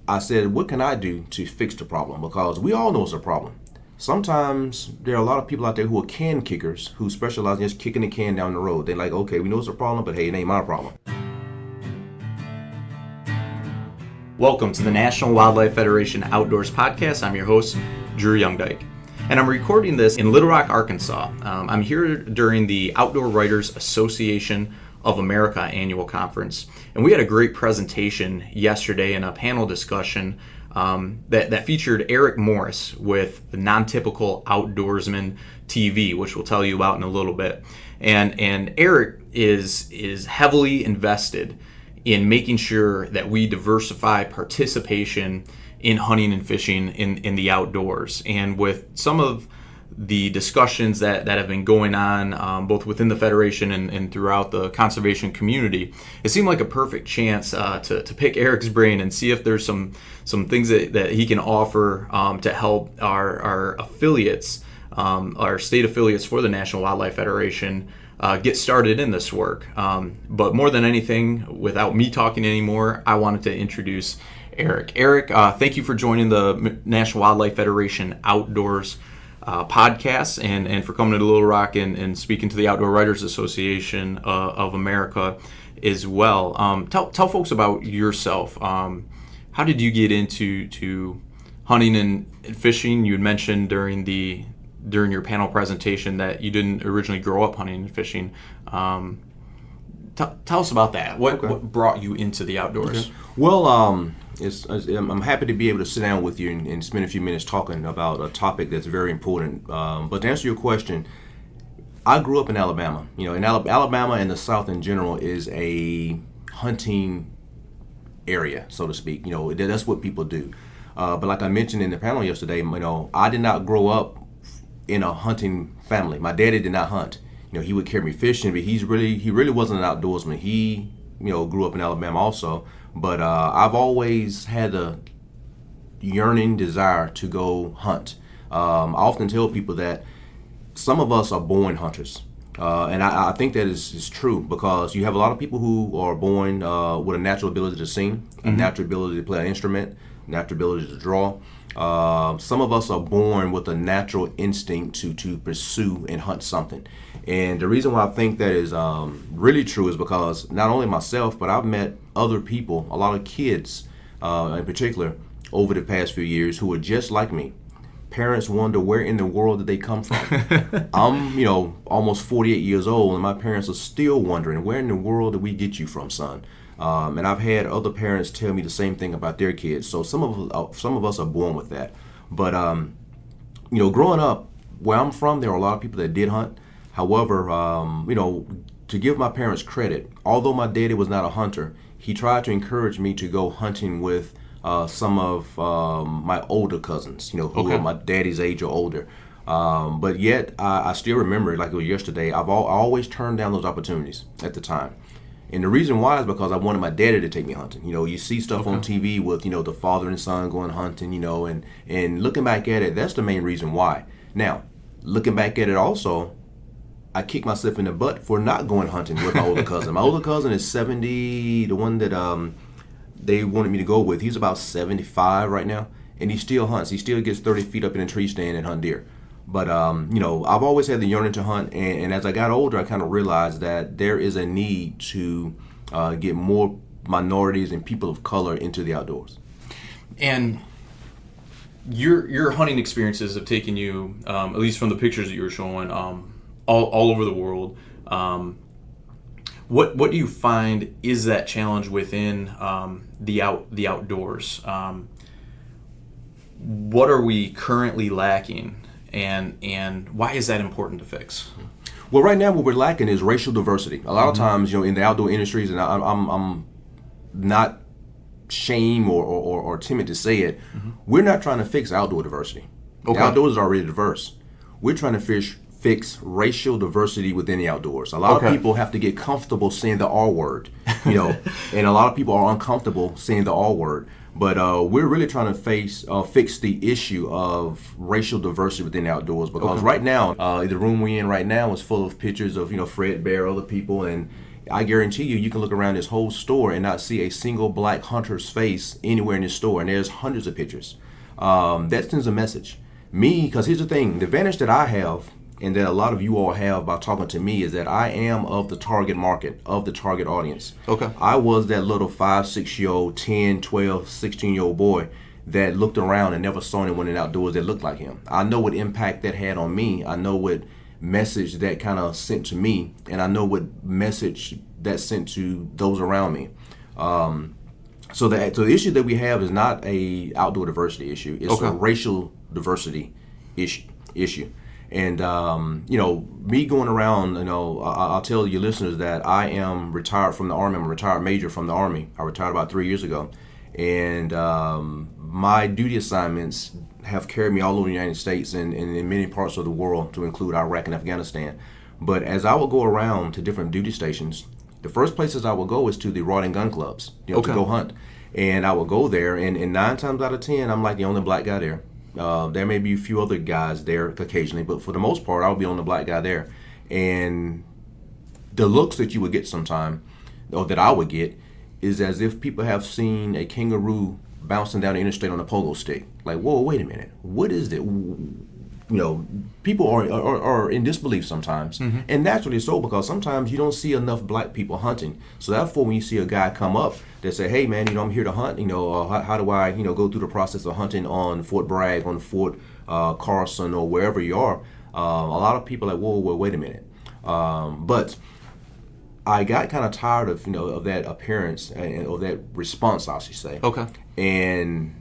I said, what can I do to fix the problem? Because we all know it's a problem. Sometimes there are a lot of people out there who are can kickers who specialize in just kicking the can down the road. They're like, okay, we know it's a problem, but hey, it ain't my problem. Welcome to the National Wildlife Federation Outdoors Podcast. I'm your host, Drew Youngdyke, and I'm recording this in Little Rock, Arkansas. I'm here during the Outdoor Writers Association of America annual conference, and we had a great presentation yesterday in a panel discussion that featured Eric Morris with the Nontypical Outdoorsman TV, which we'll tell you about in a little bit. And Eric is heavily invested in making sure that we diversify participation in hunting and fishing in the outdoors. And with some of the discussions that have been going on both within the Federation and throughout the conservation community, it seemed like a perfect chance to pick Eric's brain and see if there's some things that he can offer to help our affiliates, our state affiliates for the National Wildlife Federation, get started in this work. But more than anything, without me talking anymore, I wanted to introduce Eric. Eric, thank you for joining the National Wildlife Federation Outdoors podcast and for coming to Little Rock and speaking to the Outdoor Writers Association of America as well. Tell folks about yourself. How did you get into hunting and fishing? You had mentioned during your panel presentation that you didn't originally grow up hunting and fishing. Tell us about that. What brought you into the outdoors? Okay. Well, I'm happy to be able to sit down with you and spend a few minutes talking about a topic that's very important. But to answer your question, I grew up in Alabama. You know, in Alabama and the South in general is a hunting area, so to speak. You know, that's what people do. But like I mentioned in the panel yesterday, you know, I did not grow up in a hunting family. My daddy did not hunt. You know, he would carry me fishing, but he really wasn't an outdoorsman. He, you know, grew up in Alabama also. But I've always had a yearning desire to go hunt. I often tell people that some of us are born hunters. And I think that is true, because you have a lot of people who are born with a natural ability to sing, a natural ability to play an instrument, natural ability to draw. Some of us are born with a natural instinct to pursue and hunt something. And the reason why I think that is really true is because not only myself, but I've met other people, a lot of kids in particular, over the past few years who are just like me. Parents wonder where in the world did they come from. I'm, you know, almost 48 years old, and my parents are still wondering, where in the world did we get you from, son? And I've had other parents tell me the same thing about their kids. So some of us are born with that. But you know, growing up where I'm from, there are a lot of people that did hunt. However, you know, to give my parents credit, although my daddy was not a hunter, he tried to encourage me to go hunting with some of my older cousins, you know, who are my daddy's age or older. But yet, I still remember, like it was yesterday, I always turned down those opportunities at the time. And the reason why is because I wanted my daddy to take me hunting. You know, you see stuff on TV with, you know, the father and son going hunting, you know, and looking back at it, that's the main reason why. Now, looking back at it also, I kicked myself in the butt for not going hunting with my older cousin. My older cousin is 70, the one that they wanted me to go with. He's about 75 right now, and he still hunts. He still gets 30 feet up in a tree stand and hunt deer. But, you know, I've always had the yearning to hunt, and as I got older, I kind of realized that there is a need to get more minorities and people of color into the outdoors. And your hunting experiences have taken you, at least from the pictures that you were showing, all over the world. What do you find is that challenge within the outdoors? What are we currently lacking? And why is that important to fix? Well, right now what we're lacking is racial diversity. A lot of times, you know, in the outdoor industries, and I'm not shame or timid to say it, we're not trying to fix outdoor diversity. The outdoors is already diverse. We're trying to fix racial diversity within the outdoors. A lot of people have to get comfortable saying the R word, you know, and a lot of people are uncomfortable saying the R word. But we're really trying to fix the issue of racial diversity within the outdoors, because right now, the room we're in right now is full of pictures of, you know, Fred Bear, other people, and I guarantee you can look around this whole store and not see a single black hunter's face anywhere in this store, and there's hundreds of pictures. That sends a message. Me, because here's the thing, the advantage that I have and that a lot of you all have by talking to me is that I am of the target market, of the target audience. Okay. I was that little 5, 6-year-old, 10, 12, 16-year-old boy that looked around and never saw anyone in the outdoors that looked like him. I know what impact that had on me. I know what message that kind of sent to me, and I know what message that sent to those around me. So the issue that we have is not a outdoor diversity issue. It's a racial diversity issue. And, me going around, I'll tell your listeners that I am retired from the Army. I'm a retired major from the Army. I retired about 3 years ago. And my duty assignments have carried me all over the United States and in many parts of the world, to include Iraq and Afghanistan. But as I would go around to different duty stations, the first places I would go is to the rod and gun clubs, to go hunt. And I would go there, and 9 times out of 10, I'm like the only black guy there. There may be a few other guys there occasionally, but for the most part, I'll be the only black guy there. And the looks that you would get sometime, or that I would get, is as if people have seen a kangaroo bouncing down the interstate on a pogo stick. Like, whoa, wait a minute, what is it? People are in disbelief sometimes, and naturally so, because sometimes you don't see enough black people hunting. So therefore, when you see a guy come up that say, "Hey man, I'm here to hunt. How do I, go through the process of hunting on Fort Bragg, on Fort Carson, or wherever you are?" A lot of people are like, "Whoa, wait a minute." But I got kind of tired of that appearance or that response, I should say. Okay. And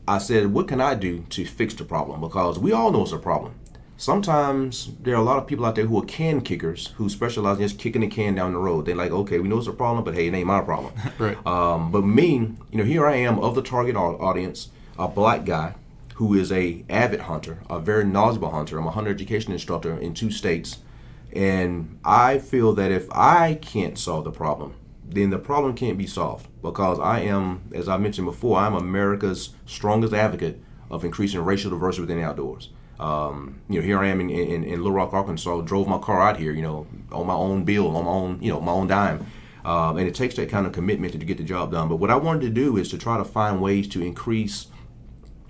I said, what can I do to fix the problem? Because we all know it's a problem. Sometimes there are a lot of people out there who are can kickers, who specialize in just kicking the can down the road. They're like, okay, we know it's a problem, but hey, it ain't my problem. Right. But me, here I am of the target audience, a black guy who is a avid hunter, a very knowledgeable hunter. I'm a hunter education instructor in 2 states. And I feel that if I can't solve the problem, then the problem can't be solved, because I am, as I mentioned before, I'm America's strongest advocate of increasing racial diversity within the outdoors. Here I am in Little Rock, Arkansas, drove my car out here, on my own bill, on my own dime. And it takes that kind of commitment to get the job done. But what I wanted to do is to try to find ways to increase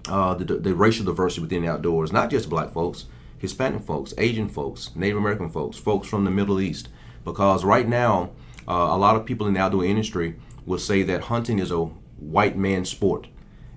the racial diversity within the outdoors, not just black folks, Hispanic folks, Asian folks, Native American folks, folks from the Middle East. Because right now, a lot of people in the outdoor industry will say that hunting is a white man sport.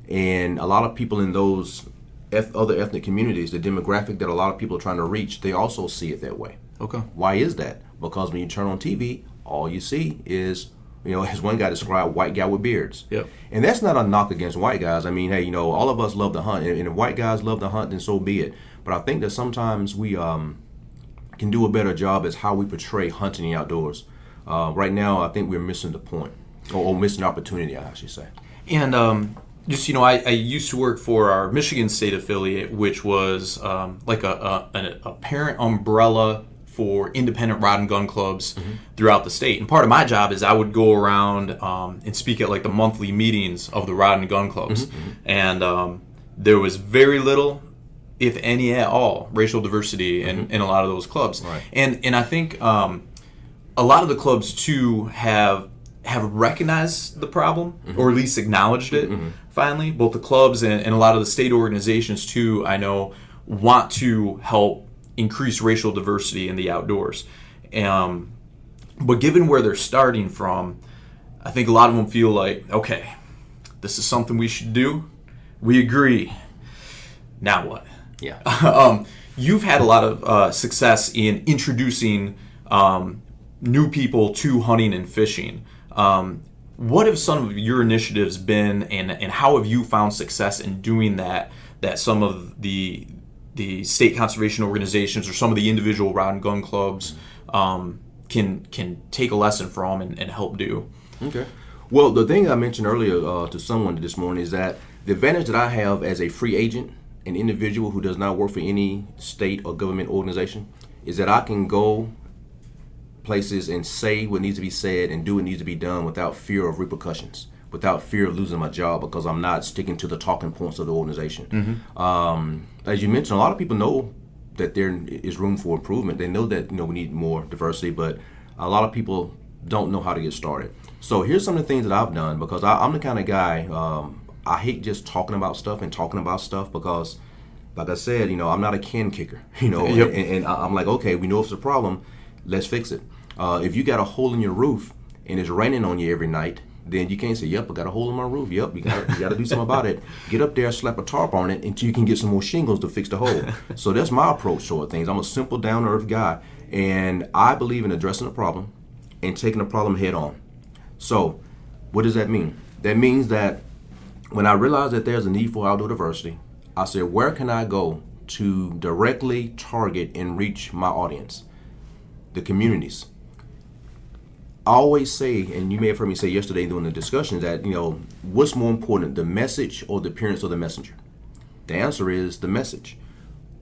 And a lot of people in those other ethnic communities, the demographic that a lot of people are trying to reach, they also see it that way. Okay. Why is that? Because when you turn on TV, all you see is, as one guy described, white guy with beards. Yep. And that's not a knock against white guys. I mean, hey, all of us love to hunt, and if white guys love to hunt, then so be it. But I think that sometimes we can do a better job as how we portray hunting in the outdoors. Right now, I think we're missing the point, or missing the opportunity, I should say. And I used to work for our Michigan State affiliate, which was like a parent umbrella for independent rod and gun clubs throughout the state. And part of my job is I would go around and speak at like the monthly meetings of the rod and gun clubs. And there was very little, if any at all, racial diversity in a lot of those clubs. Right. And I think a lot of the clubs too have recognized the problem, or at least acknowledged it finally. Both the clubs and a lot of the state organizations too, I know, want to help increase racial diversity in the outdoors. But given where they're starting from, I think a lot of them feel like, okay, this is something we should do. We agree. Now what? Yeah. You've had a lot of success in introducing new people to hunting and fishing. What have some of your initiatives been, and how have you found success in doing that some of the state conservation organizations or some of the individual rod and gun clubs can take a lesson from and help do? Okay. Well, the thing I mentioned earlier to someone this morning is that the advantage that I have as a free agent, an individual who does not work for any state or government organization, is that I can go places and say what needs to be said and do what needs to be done without fear of repercussions, without fear of losing my job, because I'm not sticking to the talking points of the organization. As you mentioned, a lot of people know that there is room for improvement. They know that we need more diversity, but a lot of people don't know how to get started. So here's some of the things that I've done, because I'm the kind of guy, I hate just talking about stuff because, like I said, I'm not a can kicker, Yep. and I'm like, okay, we know it's a problem, let's fix it. If you got a hole in your roof and it's raining on you every night, then you can't say, yep, I got a hole in my roof. Yep, you got to do something about it. Get up there, slap a tarp on it until you can get some more shingles to fix the hole. So that's my approach toward things. I'm a simple, down-to-earth guy, and I believe in addressing a problem and taking the problem head on. So what does that mean? That means that when I realize that there's a need for outdoor diversity, I said, where can I go to directly target and reach my audience? The communities. I always say, and you may have heard me say yesterday during the discussion, that, what's more important, the message or the appearance of the messenger? The answer is the message.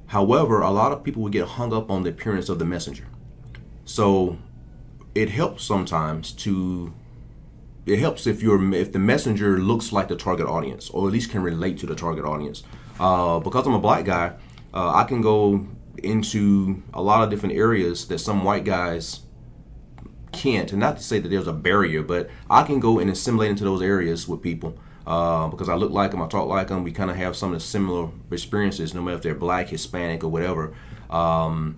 However, a lot of people will get hung up on the appearance of the messenger. So it helps sometimes if the messenger looks like the target audience, or at least can relate to the target audience. Because I'm a black guy, I can go into a lot of different areas that some white guys can't, and not to say that there's a barrier, but I can go and assimilate into those areas with people because I look like them, I talk like them, we kind of have some of the similar experiences, no matter if they're black, Hispanic, or whatever. And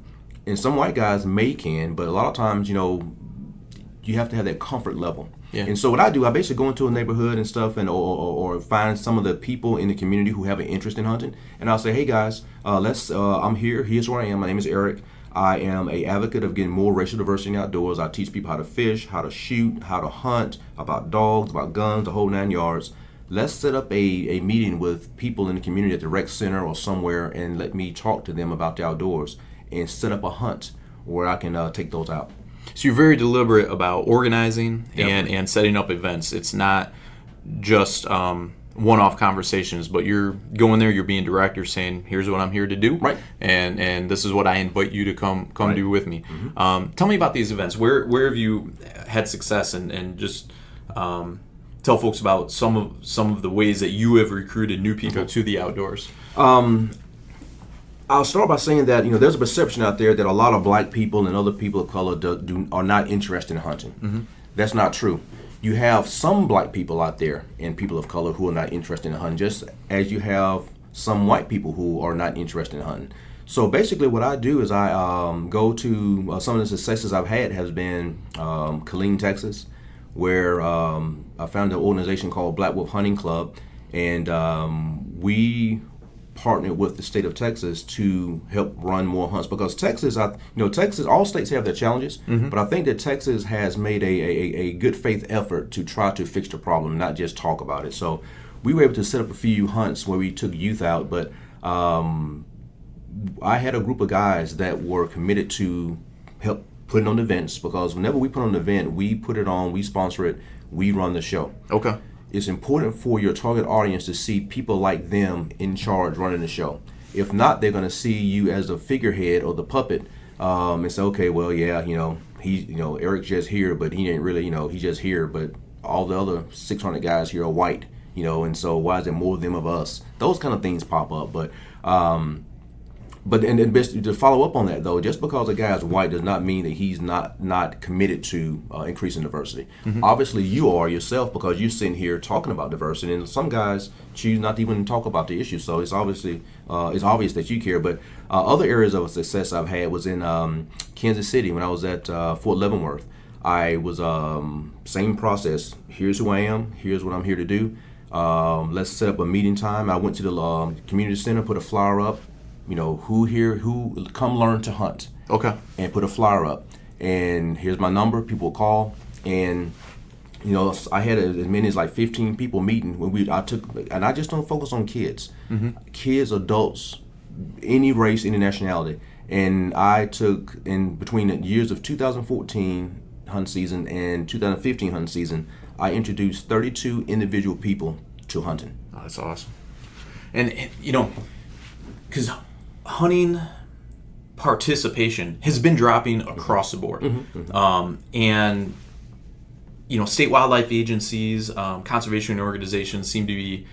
some white guys can, but a lot of times, you have to have that comfort level. Yeah. And so what I do, I basically go into a neighborhood and stuff, and or find some of the people in the community who have an interest in hunting, and I'll say, hey guys, I'm here. Here's where I am. My name is Eric. I am an advocate of getting more racial diversity in the outdoors. I teach people how to fish, how to shoot, how to hunt, about dogs, about guns, the whole 9 yards. Let's set up a meeting with people in the community at the rec center or somewhere, and let me talk to them about the outdoors and set up a hunt where I can take those out. So you're very deliberate about organizing and setting up events. It's not just one-off conversations, but you're going there, you're being direct, you're saying, here's what I'm here to do, right? And this is what I invite you to come right. do with me. Mm-hmm. Tell me about these events. Where have you had success, and just tell folks about some of the ways that you have recruited new people to the outdoors. I'll start by saying that there's a perception out there that a lot of black people and other people of color are not interested in hunting. Mm-hmm. That's not true. You have some black people out there and people of color who are not interested in hunting, just as you have some white people who are not interested in hunting. So basically what I do is I go to some of the successes I've had has been Killeen, Texas, where I found an organization called Black Wolf Hunting Club, and we partnered with the state of Texas to help run more hunts, because Texas, all states have their challenges, mm-hmm. but I think that Texas has made a good faith effort to try to fix the problem, not just talk about it. So we were able to set up a few hunts where we took youth out, but I had a group of guys that were committed to help putting on events, because whenever we put on an event, we put it on, we sponsor it, we run the show. Okay. It's important for your target audience to see people like them in charge running the show. If not, they're going to see you as the figurehead or the puppet, and say, okay, well, yeah, Eric's just here, but he ain't really, he's just here, but all the other 600 guys here are white, and so why is there more of them of us? Those kind of things pop up, but to follow up on that, though, just because a guy is white does not mean that he's not committed to increasing diversity. Mm-hmm. Obviously, you are yourself, because you're sitting here talking about diversity, and some guys choose not to even talk about the issue. So it's obvious that you care. But other areas of success I've had was in Kansas City when I was at Fort Leavenworth. I was same process. Here's who I am. Here's what I'm here to do. Let's set up a meeting time. I went to the community center, put a flyer up. Who come learn to hunt. Okay. And put a flyer up. And here's my number. People will call. And, I had as many as like 15 people meeting and I just don't focus on kids. Mm-hmm. Kids, adults, any race, any nationality. And I took, in between the years of 2014 hunt season and 2015 hunt season, I introduced 32 individual people to hunting. Oh, that's awesome. And because hunting participation has been dropping across the board. Mm-hmm. And state wildlife agencies, conservation organizations seem to be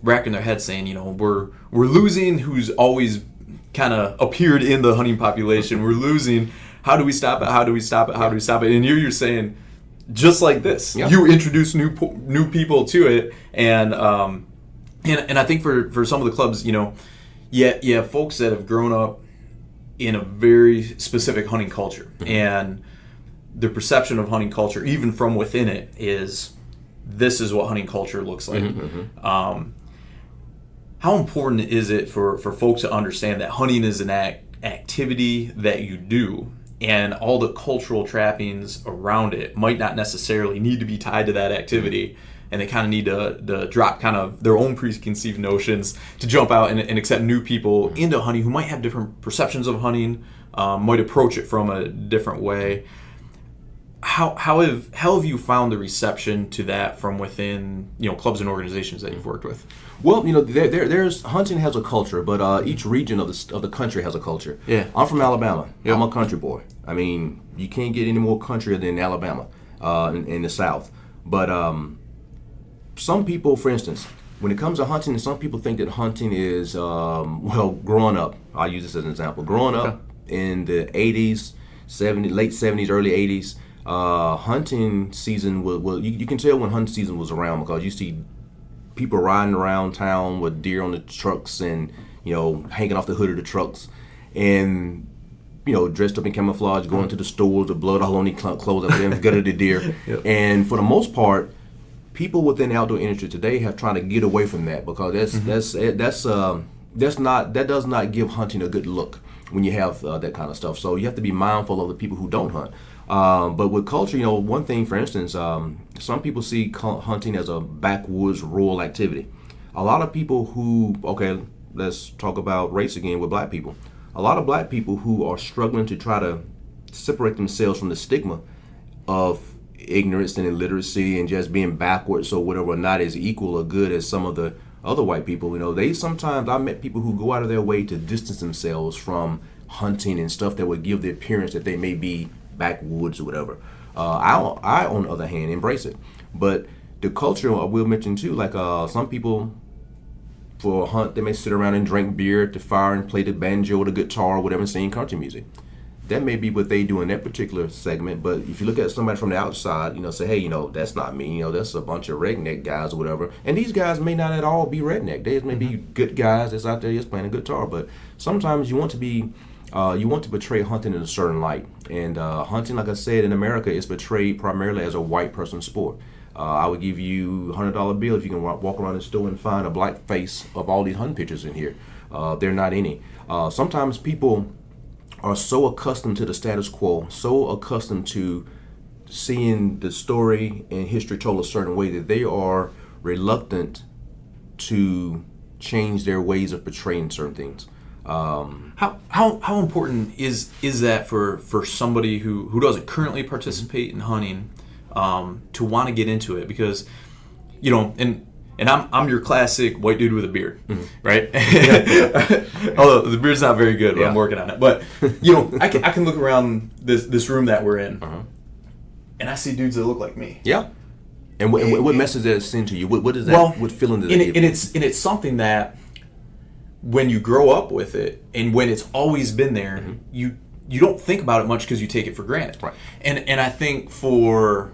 racking their heads saying, we're losing who's always kind of appeared in the hunting population. We're losing. How do we stop it? How do we stop it? How do we stop it? And you're saying, just like this. Yeah. You introduce new people to it, and I think for some of the clubs, you have folks that have grown up in a very specific hunting culture, and the perception of hunting culture, even from within it, is this is what hunting culture looks like. How important is it for folks to understand that hunting is an activity that you do, and all the cultural trappings around it might not necessarily need to be tied to that activity, and they kind of need to drop kind of their own preconceived notions to jump out and accept new people into hunting who might have different perceptions of hunting, might approach it from a different way. How have you found the reception to that from within clubs and organizations that you've worked with? Well, there's hunting has a culture, but each region of the country has a culture. Yeah. I'm from Alabama. Yep. I'm a country boy. I mean, you can't get any more country than Alabama, in the South. But some people, for instance, when it comes to hunting, some people think that hunting is growing up. I'll use this as an example. Growing up in the 80s, late 70s, early 80s. Hunting season you can tell when hunting season was around because you see people riding around town with deer on the trucks and hanging off the hood of the trucks and dressed up in camouflage going to the stores with blood all on their clothes up there gut of the deer. Yep. And for the most part, people within the outdoor industry today have tried to get away from that because that does not give hunting a good look when you have that kind of stuff. So you have to be mindful of the people who don't hunt. But with culture, one thing, for instance, some people see hunting as a backwoods rural activity. A lot of people let's talk about race again with black people. A lot of black people who are struggling to try to separate themselves from the stigma of ignorance and illiteracy and just being backwards or whatever, or not as equal or good as some of the other white people. I met people who go out of their way to distance themselves from hunting and stuff that would give the appearance that they may be backwoods or whatever. I, on the other hand, embrace it. But the culture, I will mention too, like some people for a hunt, they may sit around and drink beer at the fire and play the banjo or the guitar or whatever and sing country music. That may be what they do in that particular segment, but if you look at somebody from the outside, say, hey, that's not me, that's a bunch of redneck guys or whatever. And these guys may not at all be redneck. They may be good guys that's out there just playing a guitar, but sometimes you want to portray hunting in a certain light. And hunting, like I said, in America is portrayed primarily as a white person sport. I would give you a $100 bill if you can walk around the store and find a black face of all these hunting pictures in here. They're not any. Sometimes people are so accustomed to the status quo, so accustomed to seeing the story and history told a certain way that they are reluctant to change their ways of portraying certain things. How important is that for somebody who doesn't currently participate in hunting to want to get into it? Because and I'm your classic white dude with a beard, right? Although the beard's not very good, but I'm working on it. But I can look around this room that we're in, and I see dudes that look like me. Yeah. And what message does that send to you? What is that? What feeling does it give? And it's something that when you grow up with it, and when it's always been there, you don't think about it much because you take it for granted. Right. And I think for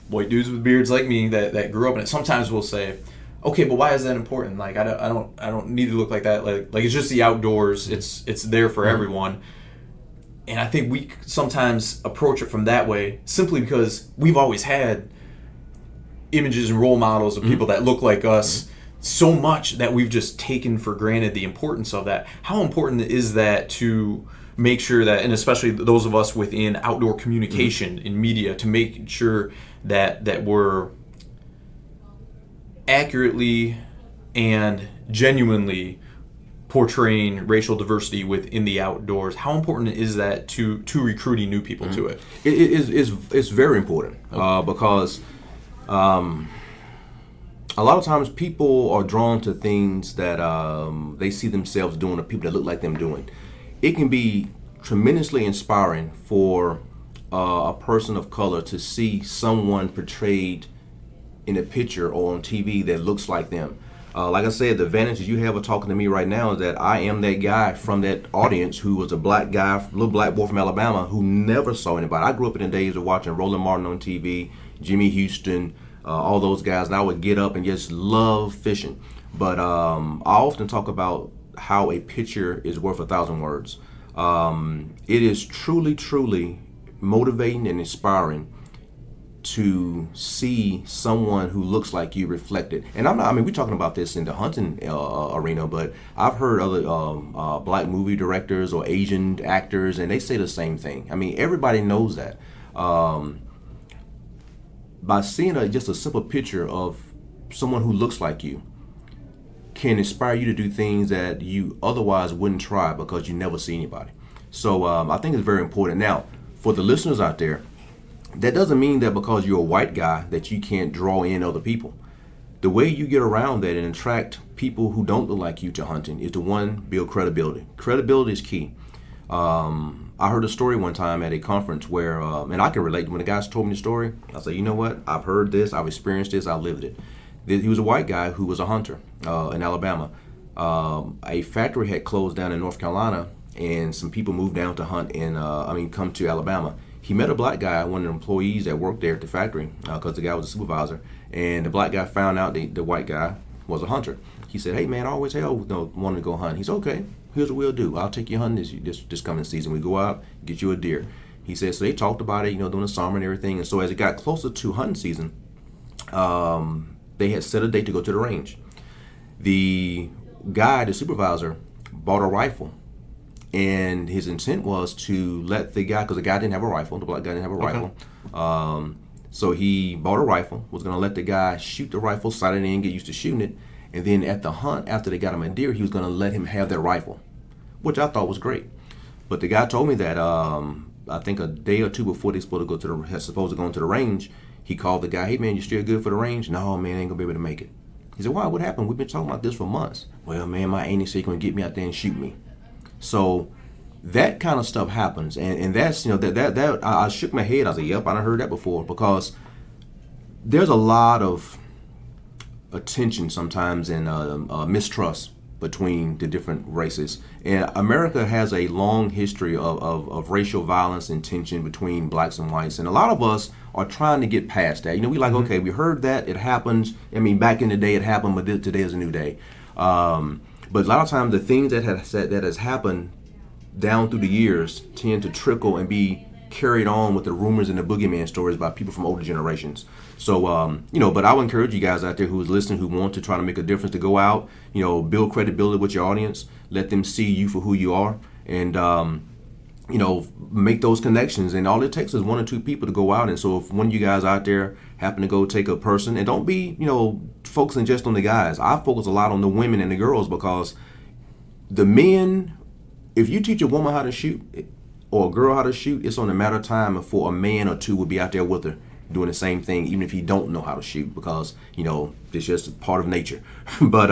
white dudes with beards like me that grew up in it, sometimes we'll say, okay, but why is that important? Like I don't need to look like that. Like it's just the outdoors. It's there for everyone. And I think we sometimes approach it from that way simply because we've always had images and role models of people that look like us so much that we've just taken for granted the importance of that. How important is that to make sure that, and especially those of us within outdoor communication in media, to make sure that we're accurately and genuinely portraying racial diversity within the outdoors? How important is that to recruiting new people to it? It's very important because a lot of times people are drawn to things that they see themselves doing or people that look like them doing. It can be tremendously inspiring for a person of color to see someone portrayed in a picture or on TV that looks like them. Like I said, the advantage that you have of talking to me right now is that I am that guy from that audience who was a black guy, little black boy from Alabama who never saw anybody. I grew up in the days of watching Roland Martin on TV, Jimmy Houston, all those guys, and I would get up and just love fishing. But I often talk about how a picture is worth 1,000 words. It is truly, truly motivating and inspiring to see someone who looks like you reflected. And we're talking about this in the hunting arena, but I've heard other black movie directors or Asian actors, and they say the same thing. I mean, everybody knows that. By seeing just a simple picture of someone who looks like you can inspire you to do things that you otherwise wouldn't try because you never see anybody. So I think it's very important. Now, for the listeners out there, that doesn't mean that because you're a white guy that you can't draw in other people. The way you get around that and attract people who don't look like you to hunting is to, one, build credibility. Credibility is key. I heard a story one time at a conference where, and I can relate, when the guys told me the story, I said, you know what, I've heard this, I've experienced this, I lived it. He was a white guy who was a hunter in Alabama. A factory had closed down in North Carolina, and some people moved down to hunt come to Alabama. He met a black guy, one of the employees that worked there at the factory, because the guy was a supervisor, and the black guy found out the white guy was a hunter. He said, hey man, I always wanted to go hunt. He said, okay, here's what we'll do. I'll take you hunting this coming season. We go out, get you a deer. He said, so they talked about it, during the summer and everything, and so as it got closer to hunting season, they had set a date to go to the range. The guy, the supervisor, bought a rifle. And his intent was to let the guy, because the guy didn't have a rifle, the black guy didn't have a rifle. So he bought a rifle, was going to let the guy shoot the rifle, sight it in, get used to shooting it. And then at the hunt, after they got him a deer, he was going to let him have that rifle, which I thought was great. But the guy told me that I think a day or two before they supposed to go into the range, he called the guy, hey man, you still good for the range? No man, I ain't going to be able to make it. He said, why? What happened? We've been talking about this for months. Well man, my auntie said he's going to get me out there and shoot me. So that kind of stuff happens, and that's that I shook my head. I said, "Yep, I done heard that before." Because there's a lot of attention sometimes and mistrust between the different races, and America has a long history of racial violence and tension between blacks and whites, and a lot of us are trying to get past that. We like, okay, we heard that it happens. I mean, back in the day it happened, but today is a new day. But a lot of times the things that has happened down through the years tend to trickle and be carried on with the rumors and the boogeyman stories by people from older generations. So, but I would encourage you guys out there who's listening, who want to try to make a difference, to go out, build credibility with your audience, let them see you for who you are, and, make those connections. And all it takes is one or two people to go out. And so if one of you guys out there happen to go take a person, and don't be, focusing just on the guys. I focus a lot on the women and the girls, because the men, if you teach a woman how to shoot or a girl how to shoot, it's only a matter of time before a man or two will be out there with her doing the same thing, even if he don't know how to shoot, because it's just part of nature. but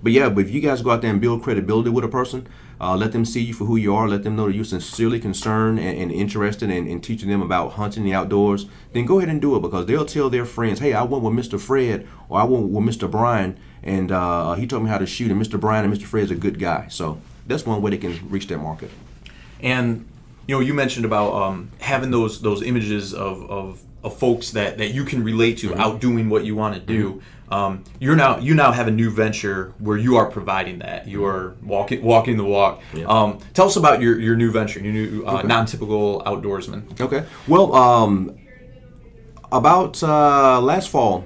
if you guys go out there and build credibility with a person, let them see you for who you are, let them know that you're sincerely concerned and interested in teaching them about hunting the outdoors, then go ahead and do it, because they'll tell their friends, hey, I went with Mr. Fred, or I went with Mr. Brian, and he told me how to shoot, and Mr. Brian and Mr. Fred's a good guy. So that's one way they can reach their market. And you mentioned about having those images of folks that you can relate to, out doing what you want to do. You now have a new venture where you are providing that. You are walking the walk. Yeah. Tell us about your new venture, your new Nontypical Outdoorsman. Okay. Well, about last fall,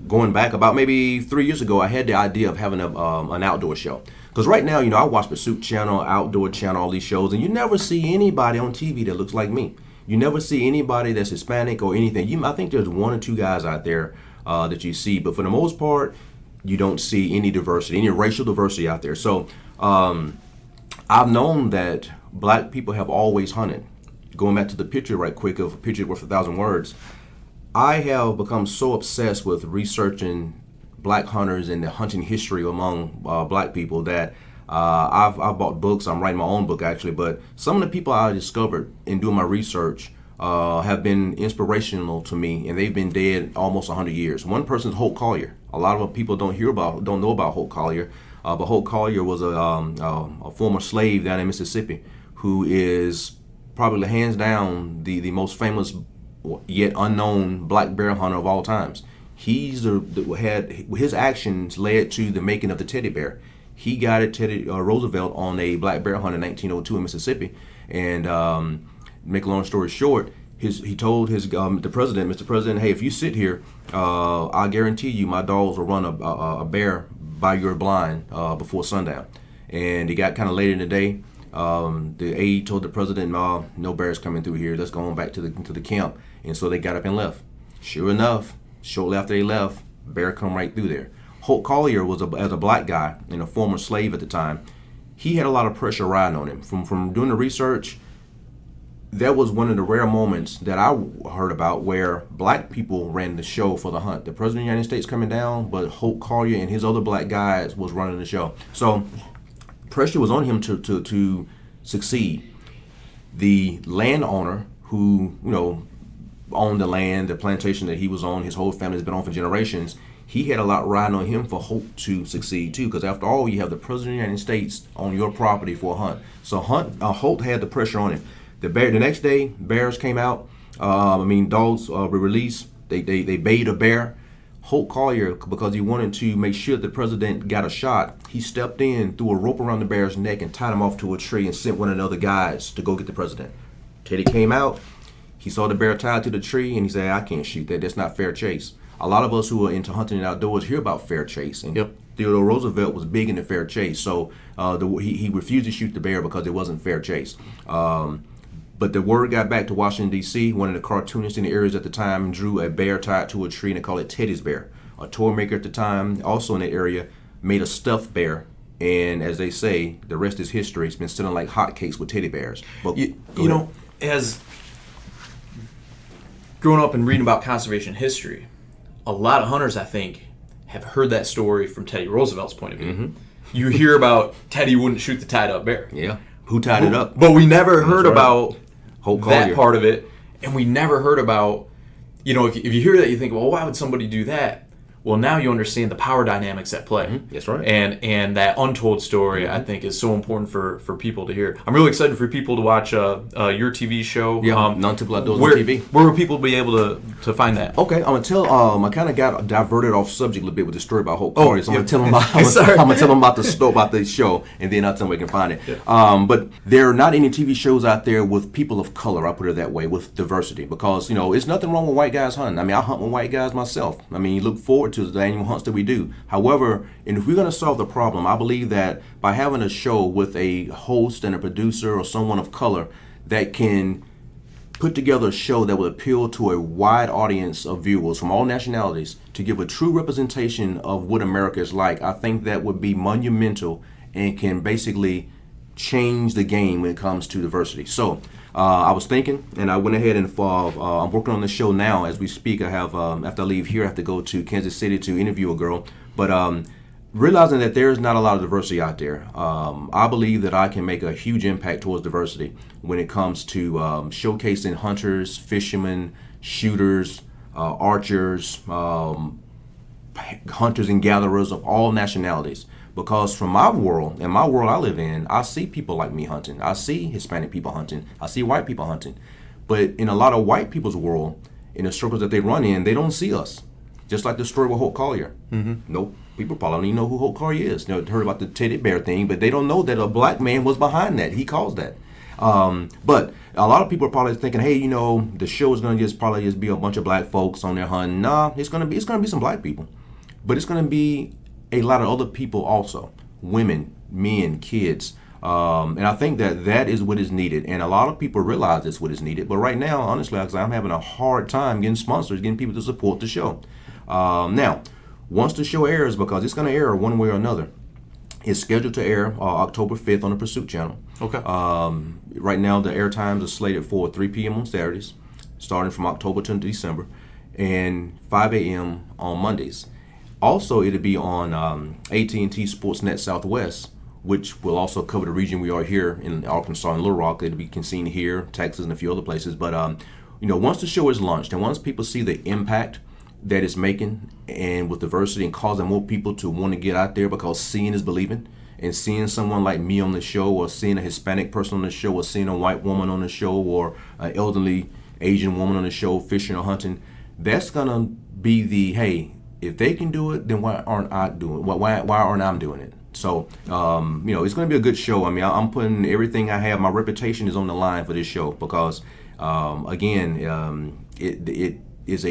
going back about maybe 3 years ago, I had the idea of having an outdoor show. Because right now, I watch Pursuit Channel, Outdoor Channel, all these shows, and you never see anybody on TV that looks like me. You never see anybody that's Hispanic or anything. I think there's one or two guys out there that you see, but for the most part, you don't see any diversity, any racial diversity out there. So I've known that black people have always hunted. Going back to the picture right quick of a picture worth 1,000 words, I have become so obsessed with researching black hunters and the hunting history among black people that I've bought books. I'm writing my own book actually, but some of the people I discovered in doing my research have been inspirational to me, and they've been dead almost 100 years. One person's Holt Collier. A lot of people don't know about Holt Collier, but Holt Collier was a former slave down in Mississippi, who is probably hands down the most famous yet unknown black bear hunter of all times. He's had his actions led to the making of the teddy bear. He guided Teddy Roosevelt on a black bear hunt in 1902 in Mississippi, and make a long story short, he told the president, Mr. President, hey, if you sit here, I guarantee you my dogs will run a bear by your blind before sundown. And it got kind of late in the day. The aide told the president, no bears coming through here. Let's go on back to the camp. And so they got up and left. Sure enough, shortly after they left, bear come right through there. Holt Collier was as a black guy and a former slave at the time. He had a lot of pressure riding on him. From doing the research, that was one of the rare moments that I heard about where black people ran the show for the hunt. The President of the United States coming down, but Holt Collier and his other black guys was running the show. So pressure was on him to succeed. The landowner who, owned the land, the plantation that he was on, his whole family's been on for generations, he had a lot riding on him for Holt to succeed too, because after all, you have the President of the United States on your property for a hunt. So Holt had the pressure on him. The next day, bears came out. Dogs were released. They bayed a bear. Holt Collier, because he wanted to make sure the president got a shot, he stepped in, threw a rope around the bear's neck, and tied him off to a tree and sent one of the other guys to go get the president. Teddy came out. He saw the bear tied to the tree, and he said, I can't shoot that. That's not fair chase. A lot of us who are into hunting and outdoors hear about fair chase. And yep. Theodore Roosevelt was big into fair chase. So he refused to shoot the bear because it wasn't fair chase. But the word got back to Washington, D.C. One of the cartoonists in the areas at the time drew a bear tied to a tree, and they called it Teddy's bear. A toy maker at the time, also in the area, made a stuffed bear. And as they say, the rest is history. It's been selling like hotcakes with teddy bears. But as growing up and reading about conservation history, a lot of hunters, I think, have heard that story from Teddy Roosevelt's point of view. Mm-hmm. You hear about Teddy wouldn't shoot the tied up bear. Yeah. Who tied it up? But we never heard about Holt Collier. That part of it, and we never heard about, if you hear that, you think, well, why would somebody do that? Well, now you understand the power dynamics at play. Mm-hmm. That's right. And that untold story, I think, is so important for people to hear. I'm really excited for people to watch your TV show. Yeah, Nontypical Outdoorsman TV. Where will people be able to find that? Okay, I'm gonna tell. I kind of got diverted off subject a little bit with the story about Holt Collier. So I'm gonna tell them about. I'm gonna tell them about the story about the show, and then I'll tell them where they can find it. Yeah. But there are not any TV shows out there with people of color. I put it that way, with diversity, because it's nothing wrong with white guys hunting. I hunt with white guys myself. You look forward to the annual hunts that we do. However, and if we're gonna solve the problem, I believe that by having a show with a host and a producer or someone of color that can put together a show that will appeal to a wide audience of viewers from all nationalities to give a true representation of what America is like, I think that would be monumental and can basically change the game when it comes to diversity. So I was thinking, and I went ahead and I'm working on the show now as we speak. I have, after I leave here, I have to go to Kansas City to interview a girl. But realizing that there's not a lot of diversity out there, I believe that I can make a huge impact towards diversity when it comes to showcasing hunters, fishermen, shooters, archers, hunters and gatherers of all nationalities. Because from my world, and my world I live in, I see people like me hunting. I see Hispanic people hunting. I see white people hunting. But in a lot of white people's world, in the circles that they run in, they don't see us. Just like the story with Holt Collier. Mm-hmm. No, people probably don't even know who Holt Collier is. They heard about the teddy bear thing, but they don't know that a black man was behind that. He caused that. But a lot of people are probably thinking, hey, the show is going to probably just be a bunch of black folks on there hunting. Nah, it's going to be some black people. But it's going to be a lot of other people also, women, men, kids, and I think that is what is needed, and a lot of people realize that's what is needed. But right now, honestly, I'm having a hard time getting sponsors, getting people to support the show. Now, once the show airs, because it's going to air one way or another, it's scheduled to air October 5th on the Pursuit Channel. Okay. Right now, the air times are slated for 3 p.m. on Saturdays, starting from October to December, and 5 a.m. on Mondays. Also, it'll be on AT&T Sportsnet Southwest, which will also cover the region we are here in Arkansas and Little Rock. It'll be seen here, Texas, and a few other places. But once the show is launched and once people see the impact that it's making, and with diversity and causing more people to want to get out there, because seeing is believing. And seeing someone like me on the show, or seeing a Hispanic person on the show, or seeing a white woman on the show, or an elderly Asian woman on the show fishing or hunting, that's gonna be the, hey, if they can do it, then why aren't I doing it? Why aren't I doing it? So, it's going to be a good show. I mean, I'm putting everything I have. My reputation is on the line for this show because, it is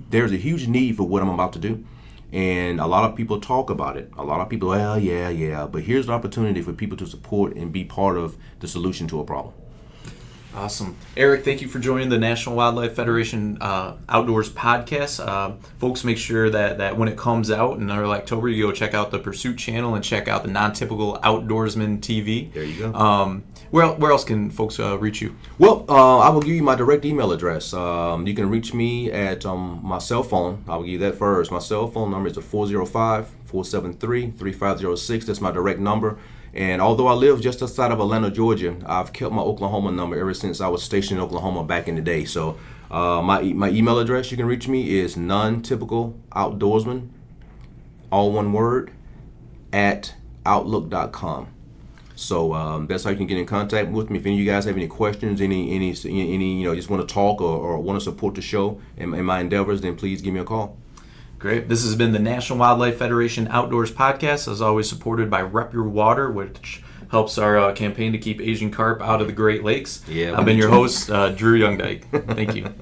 there's a huge need for what I'm about to do. And a lot of people talk about it. A lot of people, well, yeah. But here's the opportunity for people to support and be part of the solution to a problem. Awesome. Eric, thank you for joining the National Wildlife Federation Outdoors podcast. Folks, make sure that when it comes out in early October, you go check out the Pursuit channel and check out the Nontypical Outdoorsman TV. There you go. Where else can folks reach you? Well, I will give you my direct email address. You can reach me at my cell phone. I will give you that first. My cell phone number is 405-473-3506. That's my direct number. And although I live just outside of Atlanta, Georgia, I've kept my Oklahoma number ever since I was stationed in Oklahoma back in the day. So my email address you can reach me is Nontypical Outdoorsman, all one word, at outlook.com. So that's how you can get in contact with me. If any of you guys have any questions, any just want to talk or want to support the show and my endeavors, then please give me a call. Great. This has been the National Wildlife Federation Outdoors podcast, as always supported by RepYourWater, which helps our campaign to keep Asian carp out of the Great Lakes. Yeah, I've been your host, Drew Youngdyke. Thank you.